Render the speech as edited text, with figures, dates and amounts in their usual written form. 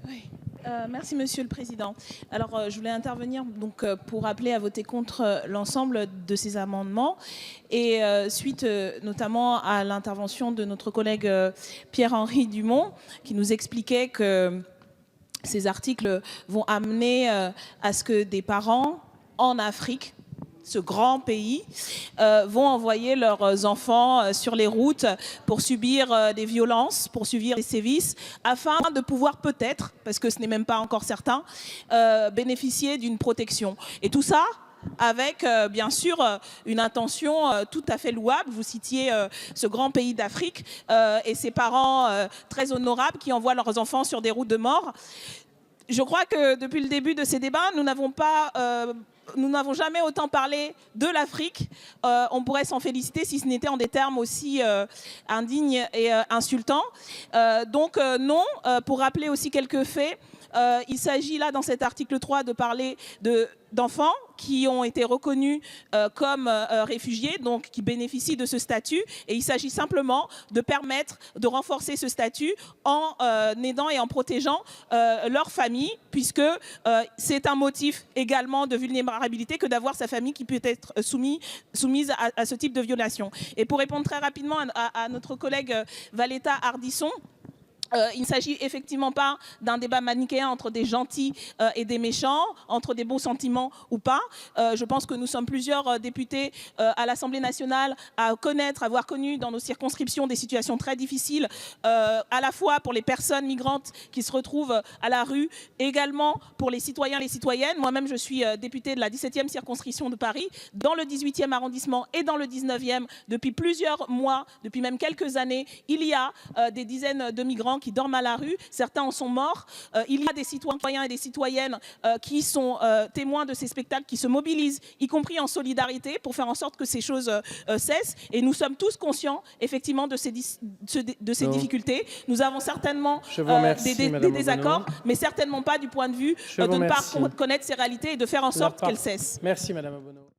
Oui. Merci Monsieur le Président. Alors je voulais intervenir donc pour appeler à voter contre l'ensemble de ces amendements et suite notamment à l'intervention de notre collègue Pierre-Henri Dumont qui nous expliquait que ces articles vont amener à ce que des parents en Afrique, ce grand pays, vont envoyer leurs enfants sur les routes pour subir des violences, pour subir des sévices, afin de pouvoir peut-être, parce que ce n'est même pas encore certain, bénéficier d'une protection. Et tout ça avec bien sûr une intention tout à fait louable. Vous citiez ce grand pays d'Afrique et ses parents très honorables qui envoient leurs enfants sur des routes de mort. Je crois que depuis le début de ces débats, nous n'avons jamais autant parlé de l'Afrique. On pourrait s'en féliciter si ce n'était en des termes aussi indignes et insultants. Donc non, pour rappeler aussi quelques faits, il s'agit là dans cet article 3 de parler d'enfants qui ont été reconnus comme réfugiés, donc qui bénéficient de ce statut. Et il s'agit simplement de permettre de renforcer ce statut en aidant et en protégeant leur famille, puisque c'est un motif également de vulnérabilité que d'avoir sa famille qui peut être soumise à ce type de violation. Et pour répondre très rapidement à notre collègue Valetta Ardisson, il ne s'agit effectivement pas d'un débat manichéen entre des gentils et des méchants, entre des beaux sentiments ou pas. Je pense que nous sommes plusieurs députés à l'Assemblée nationale à avoir connu dans nos circonscriptions des situations très difficiles, à la fois pour les personnes migrantes qui se retrouvent à la rue, également pour les citoyens et les citoyennes. Moi-même, je suis députée de la 17e circonscription de Paris, dans le 18e arrondissement et dans le 19e. Depuis plusieurs mois, depuis même quelques années, il y a des dizaines de migrants qui dorment à la rue, certains en sont morts. Il y a des citoyens et des citoyennes qui sont témoins de ces spectacles, qui se mobilisent, y compris en solidarité, pour faire en sorte que ces choses cessent. Et nous sommes tous conscients, effectivement, de ces difficultés. Nous avons certainement des désaccords, mais certainement pas du point de vue de ne pas connaître ces réalités et de faire en sorte qu'elles cessent. Merci, Madame Obono.